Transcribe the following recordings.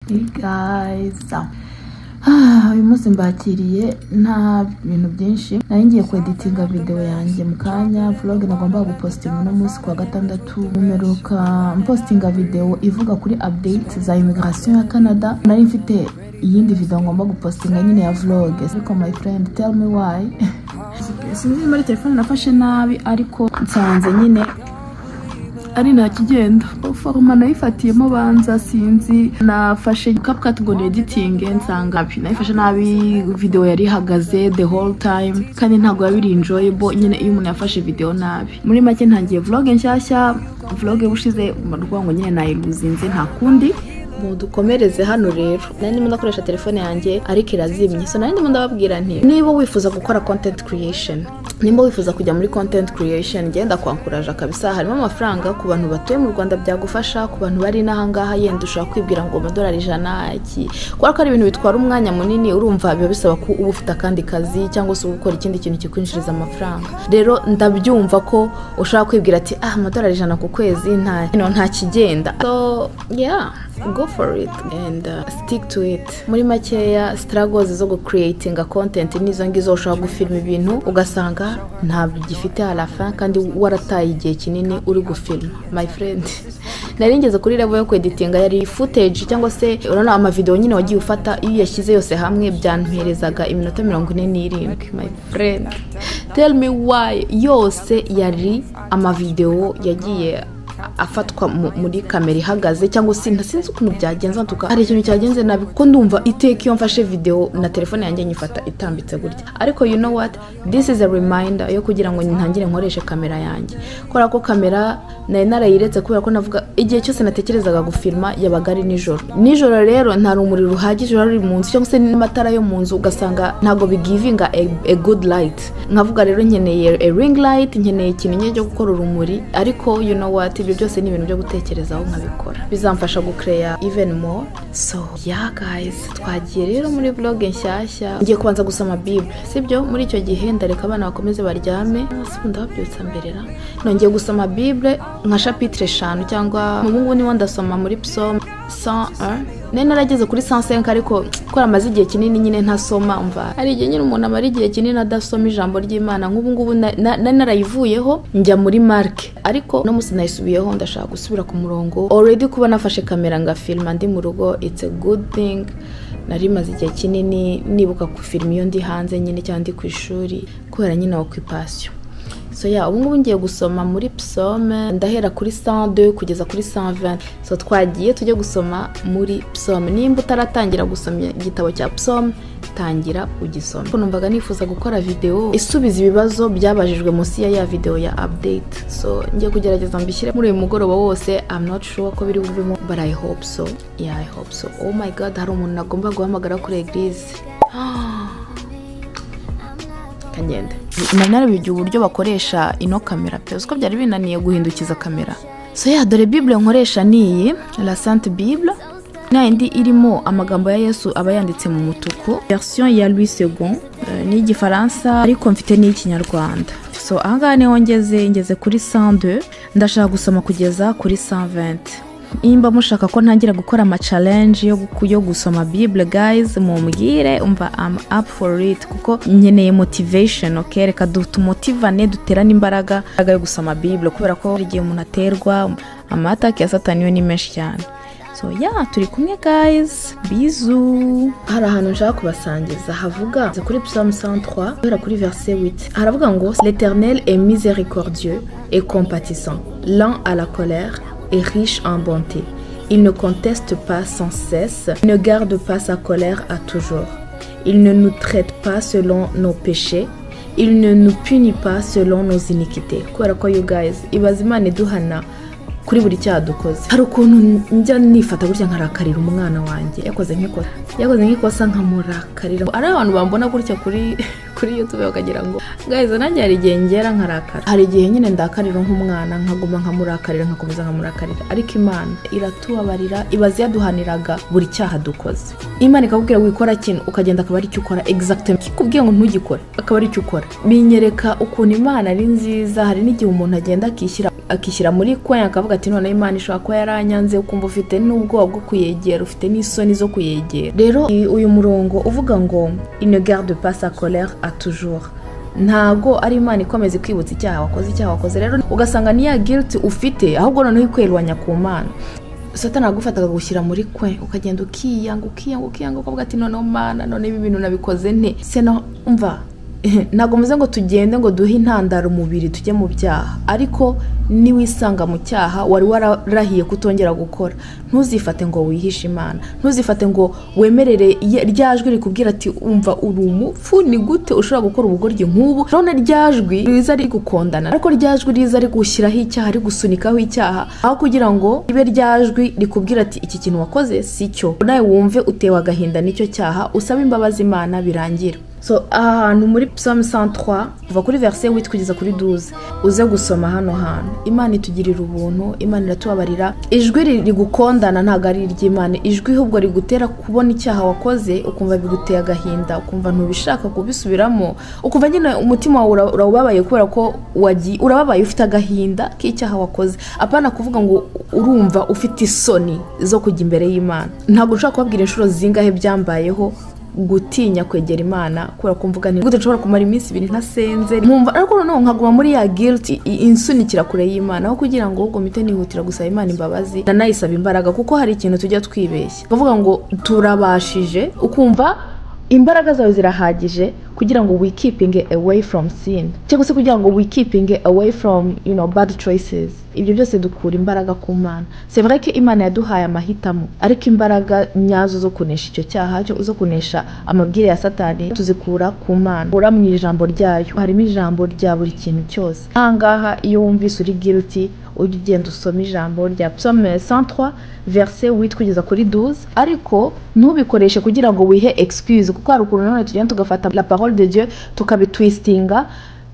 Hey guys, uyu munsi mbakiriye nta bintu byinshi. Nari ngiye kweditinga video yanjye mu kanya, vlog nagomba gupostinga no munsi kwa gatandatu. Mumeruka postinga video ivuga kuri update za immigration ya Canada. Nari mfite iyindi video ngomba gupostinga nyine ya vlog. Ariko my friend, tell me why. Sinzi muri telefone nafashe nabi, ariko nsanze nyine ari nta kigenda. Forma nayifatiyemo banza sinzi, nafashe CapCut ngo editing nsanga nayifashe nabi, video yari ihagaze the whole time kandi ntago yabiri enjoyable nyine iyo umuntu yafashe video nabi. Muri make ntangiye vlog nshyashya, vlog bushize mu rwango nyine nayiluzinze nta kundi. Dukomereze hano rero. Nari ndimo ndakoresha telefone yanjye ariko irazimye, so nari ndimo ndababwira nti niba wifuza gukora content creation, nimba wifuza kujya muri content creation, genda kwankuraje kabisa. Harimo amafaranga ku bantu batuye mu Rwanda byagufasha, ku bantu bari nahangaha yenda ushaka kwibwira ngo $100 iki, kuko ari ibintu bitwara umwanya munini. Urumva biba bisaba ko uba ufite kandi kazi cyangwa se gukora ikindi kintu kikwinjiriza amafaranga. Rero ndabyumva ko ushaka kwibwira ati $100 ku kwezi nta kigenda. So yeah, go for it and stick to it. Muri makeya struggles zo creating a content nizo ngizo ushaka gufilma ibintu ugasanga nta gifite à la fin kandi warataye igihe kinini uri gufilma. My friend, nari ngeze kuri level yo kweditinga yari footage cyangwa se urana ama video nyine wagiye ufata, iyo yashyize yose hamwe byanterezaga iminota 47. My friend, tell me why yose yari ama video yagiye afatwa muri kamera ihagaze cyangwa sinzi ukuntu byagenza. Hari ikintu cyagenze nabi kuko ndumva iteka iyo mfashe video na telefone yanjye nyifata itambitse gutya. Ariko you know what, this is a reminder yo kugira ngo ntangire nkoreshe kamera yanjye, kora ko kamera narayiretse kubera ko navuga igihe cyose natekerezaga gufilma yabaga ari nijoro rero nta rumuri ruhagije ruri mu nzu cyangwa se n'amatara yo mu nzu, ugasanga ntago bigivinga a good light. Nkavuga rero nkeneye a ring light, nkeneye ikintu nyine cyo gukora urumuri. Ariko you know what, ibyo byose ni ibintu byo gutekerezaho nkabikora, bizamfasha gucreate even more. So yeah guys, twagiye rero muri vlog nshyashya. Ngiye kubanza gusoma Bible, sibyo? Muri icyo gihe ndareka abana bakomeze baryame, sibunda babyutsa mberera. Ngiye gusoma Bible nka chapitre 5 cyangwa mu bungu niwo ndasoma muri Psalm 101. Nene narageze kuri 105 ariko kora amazi igihe kinini nyine ntasoma. Umva ari igihe nyine umuntu amara igihe kinini adasoma ijambo ry'Imana. Nk'ubu ngubu narayivuyeho njya muri Mark, ariko no musi nayisubiyeho ndashaka gusubira ku murongo. Already kuba nafashe kamera nga filma ndi mu rugo, it's a good thing. Nari maze igihe kinini nibuka ku film iyo ndi hanze nyine cyangwa ndi ku ishuri kubera nyine occupation. So yeah, ubu ngubu ngiye gusoma muri Psalm, ndahera kuri 102 kugeza kuri 120. So twagiye tujye gusoma muri Psalm. Nimba utaratangira gusoma igitabo cya Psalm, tangira ugisoma. Numvaga nifuza gukora video isubiza ibibazo byabajijwe munsi ya video ya update. So ngiye kugerageza mbishyire muri uyu mugoroba wose. I'm not sure ko biri buvemo, but I hope so. Yeah, I hope so. Oh my god, hari umuntu nagomba guhamagara kuri eglise. Kagenda narabigiye uburyo bakoresha ino kamera pe, uko byari binaniye guhindukiza kamera. So yeah, dore Bible nkoresha niyi la Sainte Bible, nindi irimo amagambo ya Yesu aba yanditse mu mutuku, version ya Louis II ni igifaransa ariko mfite n'ikinyarwanda. So ahangaha niho ngeze kuri 102, ndashaka gusoma kugeza kuri 120. Imba mushaka ko ntangira gukora ama challenge yo gusoma Bible guys, mumbwire, umva I'm up for it kuko nkeneye motivation. Okay, reka dutumotivane, duterane imbaraga yo gusoma Bible kubera ko igihe umuntu aterwa amataki ya Satani yo ni menshi cyane. So yeah, turi kumwe guys, bizu. Hari ahantu nshaka kubasangiza havuga kuri Psalm 103 guhera kuri verset 8. Haravuga ngo l'Éternel est miséricordieux et compatissant, lent à la colère et riche en bonté. Il ne conteste pas sans cesse, il ne garde pas sa colère à toujours. Il ne nous traite pas selon nos péchés, il ne nous punit pas selon nos iniquités. Kubera ko you guys, ibaza Imana iduhana kuri buri cyaha dukoze. Hari ukuntu njya nifata gutya nkarakarira umwana wanjye yakoze nk'ikosa nkamurakarira. Ari abantu bambona gutya kuri YouTube bakagira ngo guys nanjye hari igihe ngera nkarakara, hari igihe nyine ndakarira nk'umwana nkaguma nkamurakarira nkakomeza nkamurakarira. Ariko Imana iratubabarira, ibaza yaduhaniraga buri cyaha dukoze. Imana ikakubwira wikora kintu ukagenda akaba ari cyo ukora exactement, kikubwiye ngo ntugikore akaba ari cyo ukora. Binyereka ukuntu Imana ari nziza. Hari n'igihe umuntu agenda akishyira akishyira muri coin akavuga ati none Imana ishobora kuba yaranyanze, ukumva ufite n'ubwoba bwo kuyegera, ufite n'isoni zo kuyegera. Rero uyu murongo uvuga ngo ne garde pas sa colère à toujours, ntago ari Imana ikomeza kwibutsa icyaha wakoze. Rero ugasanga niya guilt ufite ahubwo noneho ikwelwanya ku Mana. Satani agufata akagushyira muri kwe, ukagenda ukiyanga ukavuga ati none Mana, none ibi bintu nabikoze nte se no umva. Ntago muze ngo tugende ngo duhe intandaro umubiri tujye mu byaha, ariko ni wisanga mu cyaha wari wararahiye kutongera gukora, ntuzifate ngo wihishe Imana, ntuzifate ngo wemerere ryajwi rikubwira ati umva uri umupfu, ni gute ushobora gukora ubugoryi nk'ubu. Rone ryajwi riza ari gukondana, ariko ryajwi riza ari gushyiraho icyaha, ari gusunikaho icyaha, aho kugira ngo ibe ryajwi rikubwira ati iki kintu wakoze si cyo, nawe wumve utewe agahinda n'icyo cyaha, usaba imbabazi Imana birangira. So ahantu muri Psalm 103 kuva kuri verset 8 kugeza kuri 12 uze gusoma hano hantu. Imana itugirira ubuntu, Imana iratubabarira. Ijwi rigukondana ntago ari iry'Imana, ijwi ahubwo rigutera kubona icyaha wakoze, ukumva biguteye agahinda, ukumva ntubishaka kubisubiramo, ukumva nyine umutima wawe urababaye kubera ko urababaye ufite agahinda k'icyaha wakoze. Apana kuvuga ngo urumva ufite isoni zo kujya imbere y'Imana. Ntago ushaka kubabwira inshuro zingahe byambayeho gutinya kwegera Imana kubera kumvuga nti gute nshobora kumara iminsi 2 ntasenze, nkumva ariko noneho nkaguma muri ya guilt insunikira kure y'Imana, aho kugira ngo ubwo mite nihutira gusaba Imana imbabazi nanayisaba imbaraga, kuko hari ikintu tujya twibeshya bavuga ngo turabashije, ukumva imbaraga zawe zirahagije kugira ngo we keeping away from sin, cyangwa se kugira ngo we keeping away from bad choices. Ibyo byose dukura imbaraga ku Mana. C'est vrai que Imana yaduhaye amahitamo, ariko imbaraga nyazo zo kunesha icyo cyaha, zo kunesha amabwire ya Satani tuzikura ku Mana. Ura mu ijambo ryayo harimo ijambo rya buri kintu cyose. Ahangaha iyo wumvise uri guilty ugenda usoma ijambo rya Psalm 103 verset 8 kugeza kuri 12, ariko ntubikoreshe kugira ngo wihe excuse, kuko hari ukuntu none tugenda tugafata la parole de Dieu tukabitwistinga,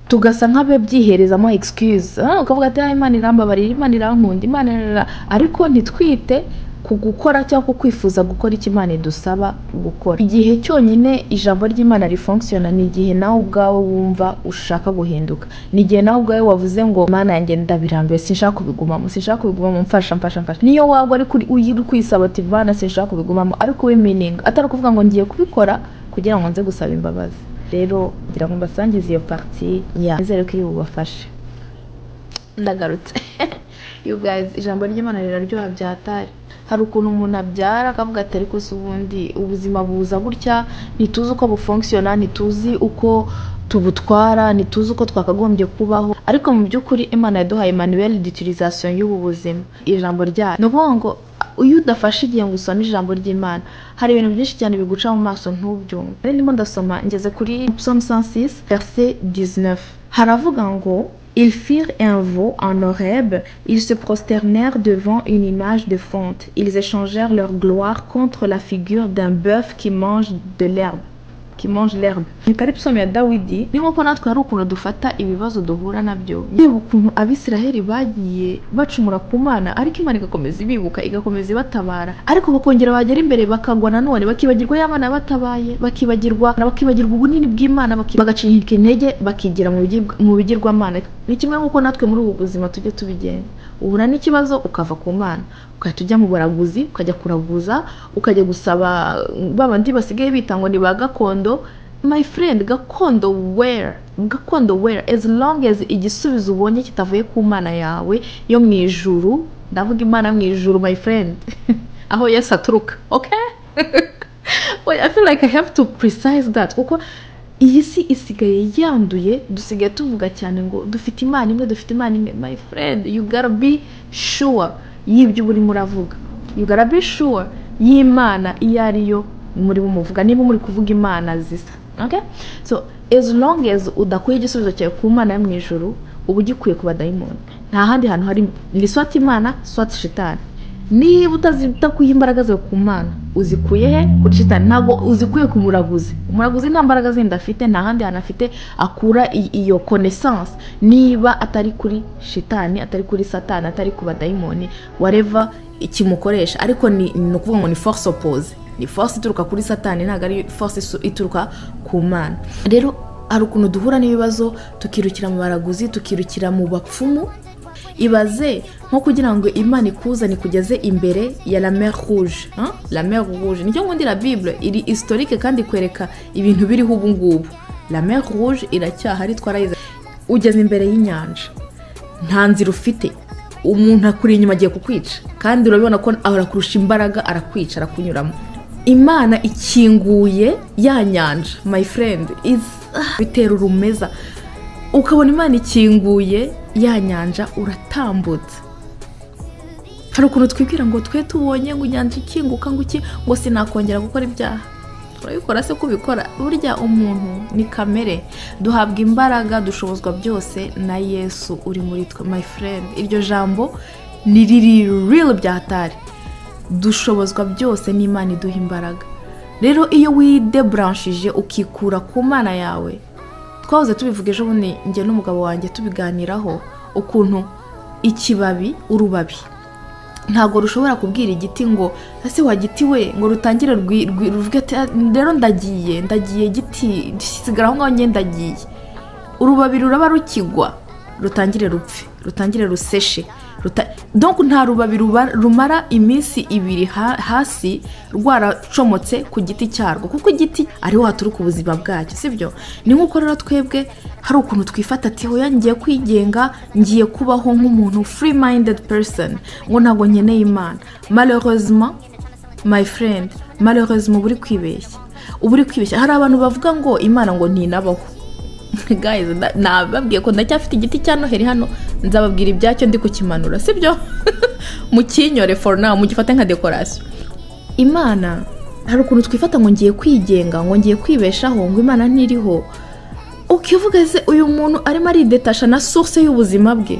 tugasa nkabe byiherezamo excuse. Ukavuga ati Imana irambabarira, Imana irankunda, Imana, ariko ntitwite kugukora cyangwa kwifuza gukora icyo Imana idusaba gukora. Igihe cyonyine ijambo ry'Imana rifunctiona ni igihe nawe ubwawe wumva ushaka guhinduka, ni igihe nawe ubwawe wavuze ngo Mana yanjye ndabirambiwe, sinshaka kubigumamo, mfasha. Niyo wagwa ari uri kwisaba ati Mana sinshaka kubigumamo, ariko we meaning atari kuvuga ngo ngiye kubikora kugira ngo nze gusaba imbabazi. Rero ngira ngo mbasangize iyo partie nizere ko ibubafashe. Ndagarutse you guys, ijambo ry'Imana riraryoha byatari. Hari ukuntu umuntu abyara akavuga ati ariko ubundi ubuzima buza gutya, ntituzi uko bufunctiona, ntituzi uko tubutwara, ntituzi uko twakagombye kubaho, ariko mu by'ukuri Imana yaduhaye manuel d'utilisation y'ubu buzima, ijambo ryayo. No ngo uyu udafashe igihe ngo usome ijambo ry'Imana, hari ibintu byinshi cyane biguca mu maso ntubyumve. Rero ndimo ndasoma ngeze kuri Psalm 106 verset 19, haravuga ngo ils firent un veau en Horeb, ils se prosternèrent devant une image de fonte, ils échangèrent leur gloire contre la figure d'un bœuf qui mange l'herbe. Ni kari Psalm ya Dawidi. Ni nko natwe hari ukuntu dufata ibibazo duhura nabyo, yewe ukuntu Abisiraheli bagiye bacumura ku Mana, ariko Imana igakomeza ibibuka, igakomeza ibatabara, ariko bakongera bagera imbere bakagwa nanone, bakibagirwa y'Abana batabaye, bakibagirwa ubunini bw'Imana, bagacika intege, bakigira mu bigirwamana. Ni kimwe nk'uko natwe muri ubu buzima tujye tubigenda, ubura n'ikibazo ukava ku Mana, ukajya ujya mu baraguzi, ukajya kuraguza, ukajya gusaba babandi basigaye bitangwa ni ba gakondo. My friend, gakondo where, as long as igisubizo ubonye kitavuye ku Mana yawe yo mu ijuru, ndavuga Imana mu ijuru my friend, aho Yesu aturuka. Okay? Well, I feel like I have to precise that, kuko iyi si isigaye yanduye, dusigaye tuvuga cyane ngo dufite Imana imwe. My friend, you gotta be sure y'ibyo uri muravuga, you gotta be sure y'Imana iyo ariyo muri bumuvuga, niba muri kuvuga Imana zisa. Okay? So as long as udakuye igisubizo cyawe ku Mana yo mu ijuru, ubu gikuye ku badayimoni. Nta handi hantu hari ni swati Imana, swati shitani. Niba utakuye imbaraga zawe ku Mana, uzikuye he? Kuri shitani. Ntago uzikuye ku muraguzi. Umuraguzi nta mbaraga zindi afite, nta handi hantu afite akura iyo connaissance, niba atari kuri shitani, atari kuri Satani, atari ku badayimoni, whatever ikimukoresha. Ariko ni ukuvuga ngo ni force oppose, ni force ituruka kuri Satani, ntago ari force ituruka ku Mana. Rero hari ukuntu duhura n'ibibazo, tukirukira mu baraguzi, tukirukira mu bapfumu. ibaze nko kugira ngo imana ikuzane ikugeze imbere ya la mer rouge. La mer rouge nicyo nkundira bible iri historique kandi kwereka ibintu biriho ubu ngubu. La mer rouge iracyahari twarayize, ugeze imbere y'inyanja nta nzira ufite, umuntu akuri inyuma agiye kukwica kandi urabibona ko arakurusha imbaraga, arakwica, arakunyuramo. Imana ikinguye ya nyanja my friend bitera urumeza, ukabona imana ikinguye ya nyanja uratambutse. Hari ukuntu twibwira ngo twe tubonye ngo inyanja ikinguka ngo iki ngo sinakongera gukora ibyaha. Turabikora se kubikora? Burya umuntu ni kamere, duhabwa imbaraga, dushobozwa byose na Yesu uri muri twe my friend. Iryo jambo ni riri real byahatari, dushobozwa byose n'Imana iduha imbaraga. Rero iyo widebranchije ukikura ku Mana yawe, twahoze tubivuga ejo bundi njye n'umugabo wanjye tubiganiraho, ukuntu ikibabi urubabi ntago rushobora kubwira igiti ngo ese wa giti we ngo rutangire ruvuge rero ndagiye giti sigara aho ngaho njye ndagiye. Urubabi ruraba rukigwa rutangire rupfe, rutangire ruseshe. Donc nta rubabi rumara iminsi ibiri hasi rwaracomotse ku giti cyarwo, kuko igiti ariho haturuka ubuzima bwacyo, sibyo? Ni nk'uko rero twebwe hari ukuntu twifata ati hoya ngiye kwigenga, ngiye kubaho nk'umuntu free minded person, ngo ntabwo nkeneye Imana. Malheureusement my friend, malheureusement uburi kwibeshya. Hari abantu bavuga ngo Imana ngo ntinabaho. Guys, nababwiye ko ndacyafite igiti cya Noheli hano, nzababwira ibyacyo ndi kukimanura, sibyo? Mukinyore for now, mugifate nka decoration. Imana hari ukuntu twifata ngo ngiye kwigenga, ngo ngiye kwibeshaho, ngo Imana ntiriho. Ukivuga se uyu muntu arimo aridetasha na source y'ubuzima bwe.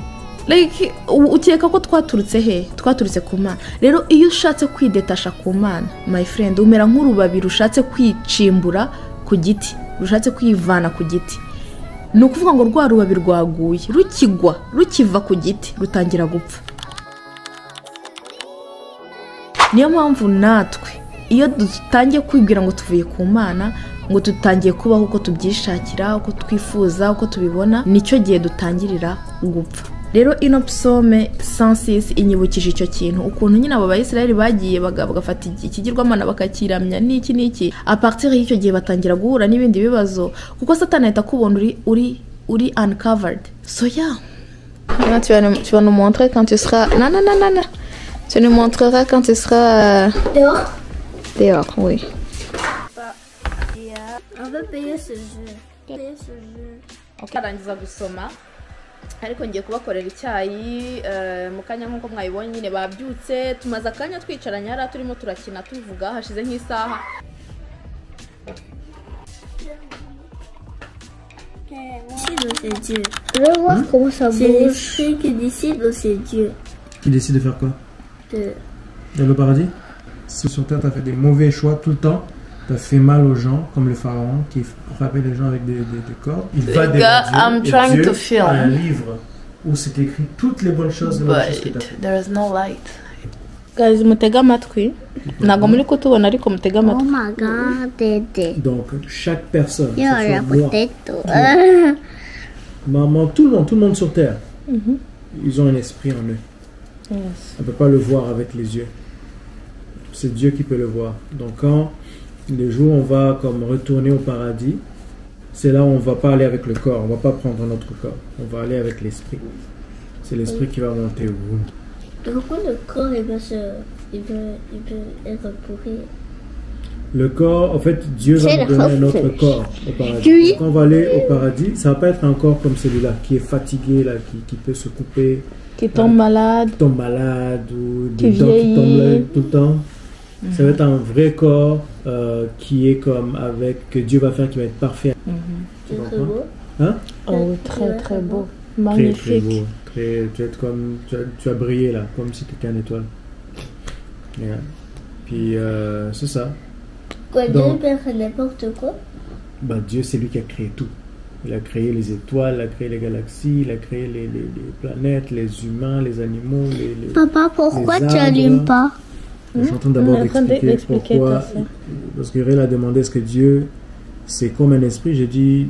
Like ukeka ko twaturutse he? Twaturutse ku Mana. Rero iyo ushatse kwidetasha ku Mana my friend, umera nk'urubabi rushatse kwicimbura ku giti, rushatse kwivana ku giti. Ni ukuvuga ngo rwa rubabi rwaguye, rukiva ku giti rutangira gupfa. Niyo mpamvu natwe iyo dutangiye kwibwira ngo tuvuye ku Mana, ngo tutangiye kubaho uko tubyishakira, uko twifuza, uko tubibona, nicyo gihe dutangirira gupfa. Rero ino psome 106 inyibukije icyo kintu, ukuntu nyine abo Bayisiraheli bagiye bagafata ikigirwamana bakakiramya n'iki a partir y'icyo gihe batangira guhura n'ibindi bibazo, kuko Satani ahita kubona uri uncovered. So yeah, là, tu vas nous montrer quand tu seras non, tu nous montreras quand tu seras dehors, oui. On va payer ce jeu. Okay, arangiza gusoma ariko ngiye kubakorera icyayi mu kanya nk'uko mwabibonye nyine babyutse, tumaze akanya twicaranye ara turimo turakina tuvuga, hashize nk'isaha. Décide, c'est Dieu. Je veux voir comment ça bouge. C'est l'esprit qui décide, c'est Dieu. Qui décide de faire quoi? Dans le paradis? Si sur terre tu as fait des mauvais choix tout le temps, tu as fait mal aux gens, comme le pharaon qui frappait les gens avec des cordes, il va devant Dieu, et Dieu a un livre où c'est écrit toutes les bonnes choses, que tu as fait. There is no light. Guys, mutega amatwi ntago muri kutubona ariko mutega amatwi. Oh my god, donc chaque personne, maman, tout le monde sur terre, ils ont un esprit en eux. Yes. On ne peut pas le voir avec les yeux, c'est Dieu qui peut le voir. Donc quand le jour où on va comme retourner au paradis, c'est là où on ne va pas aller avec le corps, on ne va pas prendre notre corps, on va aller avec l'esprit. C'est l'esprit qui va monter au bout. Pourquoi le corps il peut être pourri? Le corps, en fait, Dieu va nous donner un autre corps au paradis. Quand on va aller au paradis, ça ne va pas être un corps comme celui-là, qui est fatigué, là, qui peut se couper. Qui tombe malade. Tombe malade, ou des dents qui tombent tout le temps. Ça va être un vrai corps qui est comme avec, que Dieu va faire, qui va être parfait. C'est très beau. Hein? Oh, très très beau. Magnifique. Très beau. Tu vas être comme, tu vas briller là, comme si tu étais une étoile. Yeah. Puis c'est ça. Quoi, Dieu peut faire n'importe quoi? Bah, Dieu, c'est lui qui a créé tout. Il a créé les étoiles, il a créé les galaxies, il a créé les planètes, les humains, les animaux, les Papa, pourquoi tu n'allumes pas? Je suis en train d'abord d'expliquer pourquoi. Parce que Réal a demandé est-ce que Dieu, c'est comme un esprit. J'ai dit,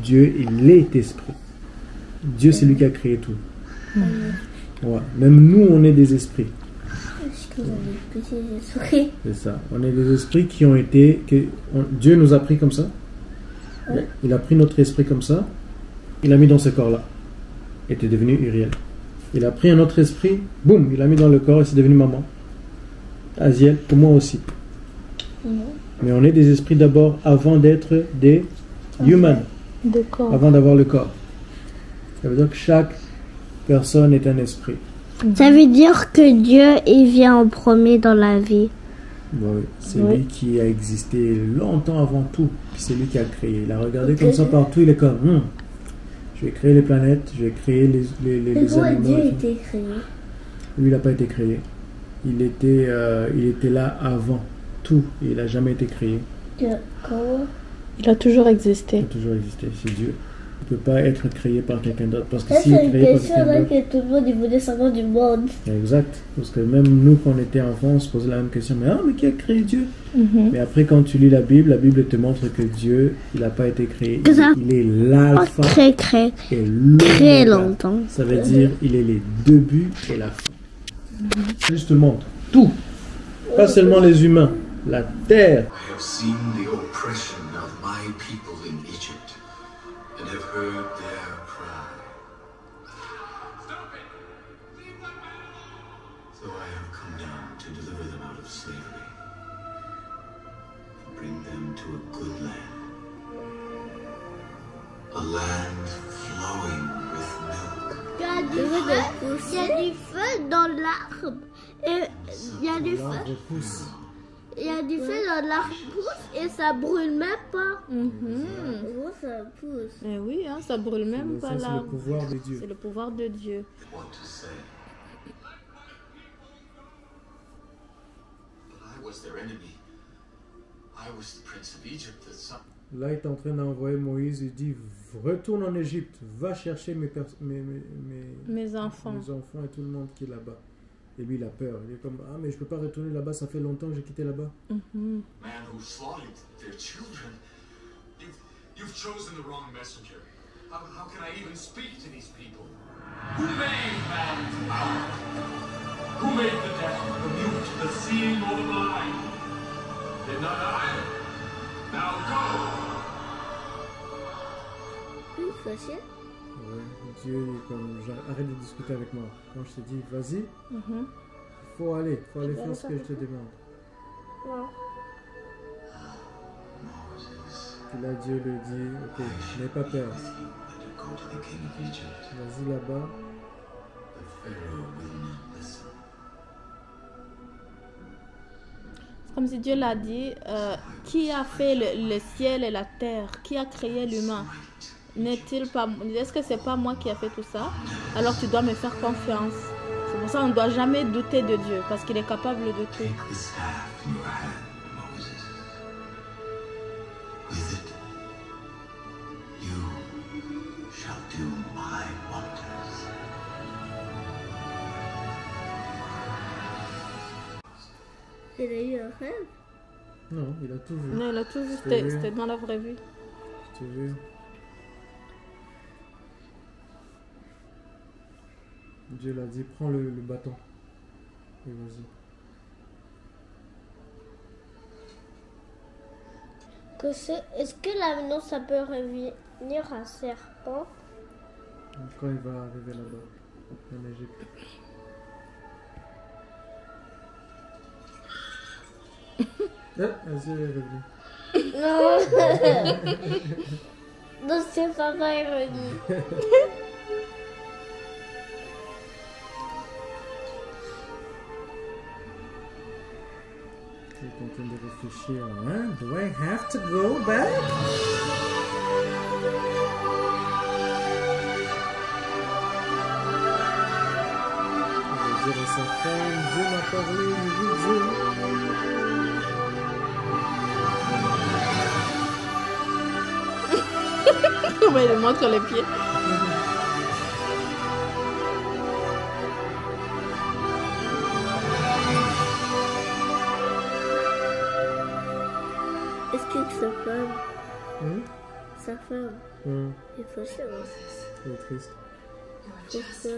Dieu, il est esprit. Dieu, c'est lui qui a créé tout. Ouais. Même nous, on est des esprits. Est-ce que vous avez des petits esprits? C'est ça. On est des esprits qui ont été... Dieu nous a pris comme ça. Ouais. Il a pris notre esprit comme ça. Il l'a mis dans ce corps-là. Il était devenu Uriel. Il a pris un autre esprit. Boum, il l'a mis dans le corps et c'est devenu maman. Aziel, pour moi aussi. Mais on est des esprits d'abord avant d'être des humans. D'accord. Avant d'avoir le corps. Ça veut dire que chaque personne est un esprit. Ça veut dire que Dieu, il vient en premier dans la vie. Oui, c'est Oui. lui qui a existé longtemps avant tout. Puis c'est lui qui a créé. Il a regardé comme ça partout. Il est comme, je vais créer les planètes, je vais créer les Comment animaux. Dieu a et tout. été créé? Lui, il n'a pas été créé. Il était là avant tout. Et il n'a jamais été créé. Comment? Il a toujours Il existé. a toujours existé. C'est Dieu. Il ne peut pas être créé par quelqu'un d'autre. Parce que Ça, s'il c'est est une créé par question quelqu'un là d'autre... que tout le monde il voulait savoir du monde. Exact. Parce que même nous, quand on était enfants, on se posait la même question. Mais qui a créé Dieu? Mais après, quand tu lis la Bible te montre que Dieu, il n'a pas été créé. Que ça? Il est l'alpha Très et l'oméga. très longtemps. Ça veut dire il est les débuts et la fin. Juste le monde. Tout. Pas seulement les humains. La terre. I have seen the oppression of my people in Egypt and have heard their cry. Stop it! Leave that man alone! So I have come down to deliver them out of slavery, to bring them to a good land, a land flowing with milk. Il y a du feu dans l'arbre. Et il y a du feu. L'arbre pousse. Il y a du feu dans l'arbre pousse et ça brûle même pas. Comment ça pousse? Eh oui, hein, ça brûle même Ça, pas c'est le là. pouvoir de Dieu. C'est le pouvoir de Dieu. What to say? But I was their enemy. I was the prince of Egypt, the son. Là, il est en train d'envoyer Moïse. Il dit, retourne en Égypte. Va chercher mes enfants. mes enfants et tout le monde qui est là-bas. Et lui, il a peur. Il est comme, mais je peux pas retourner là-bas. Ça fait longtemps que j'ai quitté là-bas. Man who slaughtered their children. You've chosen the wrong messenger. How can I even speak to these people? Who made man's power? Who made the deaf, the mute, the seeing, or the blind? Did not I? Now go! Oui, fâché. Ouais, Dieu, il est comme, arrête de discuter avec moi. Quand je te dis, vas-y, faut aller faire ce que je te demande. Non. Puis là, Dieu lui dit, ok, n'aie pas peur. And to go to the king of Egypt. Vas-y là-bas. But Pharaoh will not listen. C'est comme si Dieu l'a dit, qui a fait le ciel et la terre? Qui a créé l'humain? N'est-il pas, est-ce que c'est pas moi qui a fait tout ça? Alors tu dois me faire confiance. C'est pour ça qu'on ne doit jamais douter de Dieu, parce qu'il est capable de tout. Take the staff in your hand, Moses. With it, you shall do my wonders. Il a eu un rêve. Non, il a tout vu. Non, il a tout vu, Je t'ai vu. c'était dans la vraie vie. Tu veux? Dieu l'a dit, prends le bâton. Et vas-y. Est-ce que l'avenant ça peut revenir à serpent? Quand il va arriver là-bas, en Égypte. Vas-y, est revenu. Non. Non, c'est papa est revenu. Il est en train de réfléchir. Hein? Do I have to go back? Il va dire à sa femme, Dieu m'a parlé, j'ai vu Dieu. On va lui montrer les pieds. Est-ce que sa femme, Hein? est fâchée? Il est triste. Pourquoi?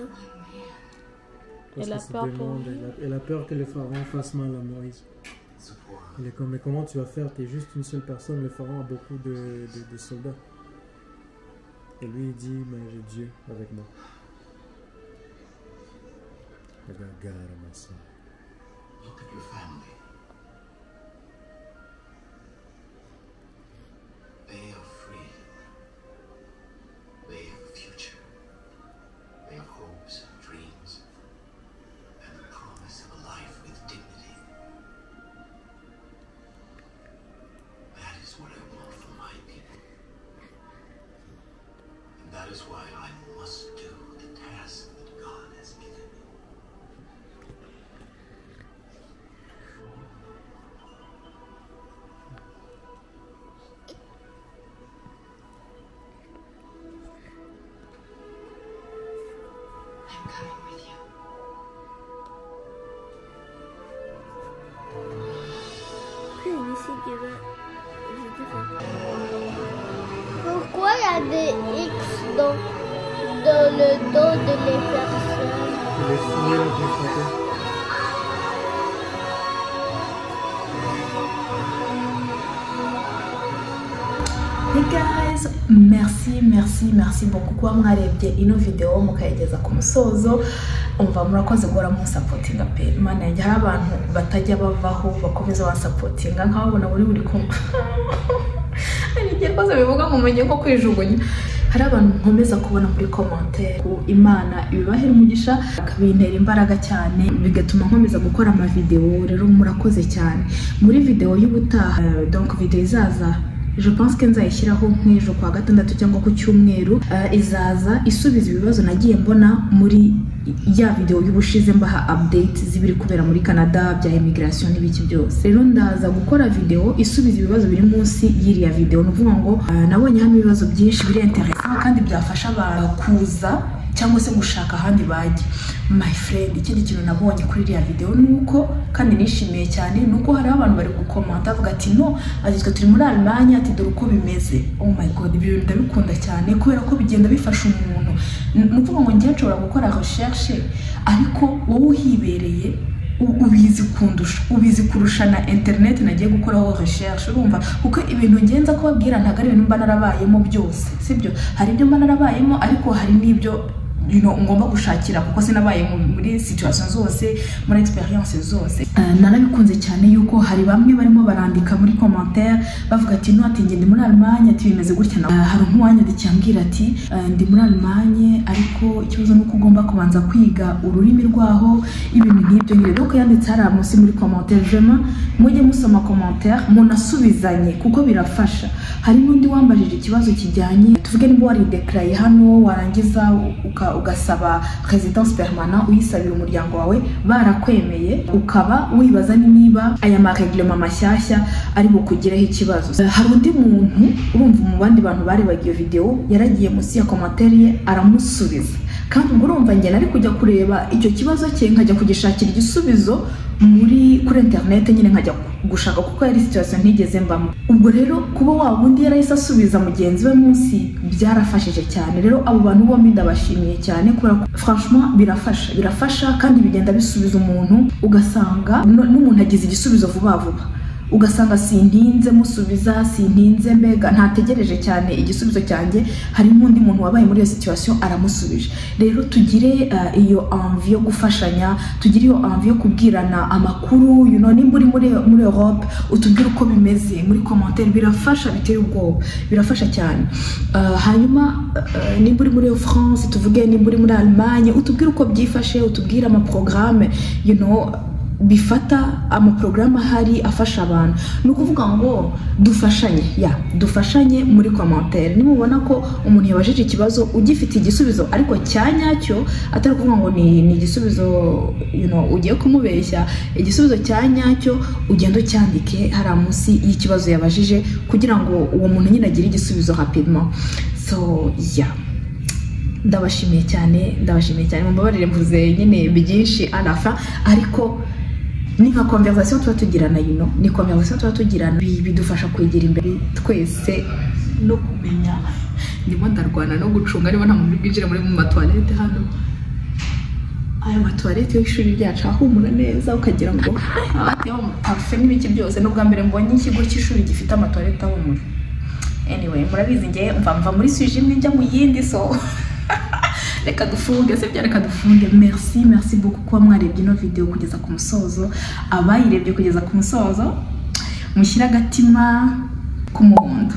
Parce que c'est des mondes, elle a peur que le pharaon fasse mal à Moïse. Il est comme, mais comment tu vas faire? Tu es juste une seule personne, le pharaon a beaucoup de soldats. Et lui il dit, mais j'ai Dieu avec moi. I got God on my side. Look at your family. They are free. They have a future. They have hopes and dreams. And the promise of a life with dignity. That is what I want for my people. And that is why I must do the task that God has given me. I'm coming with you. Pourquoi il y a des X dans le dos de les personnes? Les filles ont frappé. Hey guys, merci beaucoup kuba mwarebye ino video mukayigeza ku musozo. Umva murakoze guhora musapotinga pe. Mana yanjye hari abantu batajya bavaho bakomeza basapotinga nkababona buri kumva. Ari igihe kose bivuga ngo mumenye ko kwijugunya. Hari abantu nkomeza kubona muri commentaire ku Imana ibibahera umugisha akabintera imbaraga cyane bigatuma nkomeza gukora ama video. Rero murakoze cyane. Muri video y'ubutaha donc video izaza je pense que nzayishyiraho nk'ejo kwa gatandatu cyangwa ku cyumweru izaza isubiza ibibazo nagiye mbona muri ya video y'ubushize mbaha update zibiri kubera muri Canada bya immigration n'ibiki byose. Rero ndaza gukora video isubiza ibibazo biri munsi y'iriya video. No kuvuga ngo nabonye hano ibibazo byinshi biri interessant kandi byafasha abantu kuza cyangwa se gushaka ahandi bajye. My friend, ikindi kintu nabonye kuri iriya video nuko kandi nishimiye cyane nuko hari abantu bari gukomanta bavuga ati no azitwe turi muri Allemagne ati dore uko bimeze. Oh my god, ibyo ndabikunda cyane kubera ko bigenda bifasha umuntu. Nukuvuga ngo ngiye nshobora gukora recherche ariko wowe uhibereye ubizi kundusha ubizi kurusha na internet nagiye gukoraho recherche urumva kuko ibintu ngenza ko babwira ntago ari ibintu mba narabayemo byose sibyo. Hari ibyo mba narabayemo ariko hari n'ibyo ngomba gushakira kuko sinabaye muri situation zose muri experience zose. Narabikunze cyane yuko hari bamwe barimo barandika muri commentaire bavuga ati no ati ngende muri Allemagne ati bimeze gutya na hari nk'uwanyandikiye ambwira ati ndi muri Allemagne ariko ikibazo nuko ugomba kubanza kwiga ururimi rwaho ibintu nk'ibyo nyine. Donc yanditse hari munsi muri commentaire vraiment mujye musoma commentaire munasubizanye kuko birafasha. Hari n'undi wambajije ikibazo kijyanye tuvuge niba wari declare hano warangiza ugasaba résidence permanente uyisabira umuryango wawe barakwemeye ukaba wibaza niba aya ma règlement mashyashya ari bukugireho ikibazo. Hari undi muntu urumva mu bandi bantu bari bagiye video yaragiye munsi ya commentaire ye aramusubiza kandi ubwo urumva ngena ari kujya kureba icyo kibazo cye nkajya kugishakira igisubizo muri kuri internet nyine nkajya gushaka kuko yari situation ntigeze mbamo. Ubwo rero kuba wabundi yarahise asubiza mugenzi we munsi byarafashije cyane. Rero abo bantu bombi ndabashimiye cyane kubera franchement birafasha kandi bigenda bisubiza umuntu ugasanga n'umuntu agize igisubizo vuba ugasanga sintinze musubiza sintinze mbega ntategereje cyane igisubizo cyanjye hari n'undi muntu wabaye muri iyo situation aramusubije. Rero tugire iyo envie yo gufashanya tugire iyo envie yo kubwirana amakuru nimba uri muri Europe utubwire uko bimeze muri commentaire birafasha biteye ubwoba birafasha cyane. Hanyuma nimba uri muri France tuvuge nimba uri muri Allemagne utubwire uko byifashe utubwire ama programme bifata amaprograma hari afasha abantu. Nukuvuga ngo dufashanye muri commentaire. Nimubona ko umuntu yabajije ikibazo ugifite igisubizo ariko cyanyacyo atari kuvuga ngo ni igisubizo ugiye kumubeshya. Igisubizo cyanyacyo ugenda cyandike hari munsi y'ikibazo yabajije kugira ngo uwo muntu nyine agire igisubizo rapidement. So ndabashimiye cyane mumbabarire mvuze nyine byinshi alafa ariko ni nka conversation tuba tugirana ni conversation tuba tugirana bidufasha kwegera imbere twese no kumenya. Ndimo ndarwana no gucunga niba nta muntu bwinjira muri mu toilette hano aya matuwarete y'ishuri ryacu ahumura neza ukagira ngo abateho parufe n'ibiki byose n'ubwa mbere mbonye ikigo cy'ishuri gifite amatuwarete ahumura. Anyway, murabizi ngiye mva muri suje imwe njya mu yindi so reka dufunge se bya reka dufunge. Merci beaucoup kuba mwarebye ino video kugeza ku musozo. Abayirebye kugeza ku musozo mushyira agatima k'umuhondo,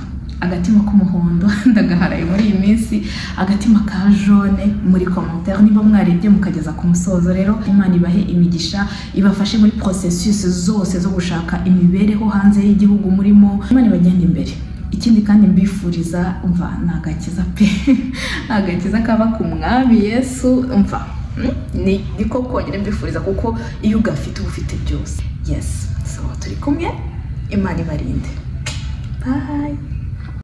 ndagaharaye muri iyi minsi, agatima ka jaune muri commentaire niba mwarebye mukageza ku musozo. Rero Imana ibahe imigisha, ibafashe muri processus zose zo gushaka imibereho hanze y'igihugu murimo. Imana ibagende imbere. Ikindi kandi mbifuriza umva nagakiza pe nagakiza kaba ku mwami Yesu umva ni ko kongera mbifuriza kuko iyo ugafite ubufite byose. Yes, so turi kumwe. Imana ibarinde. Bye.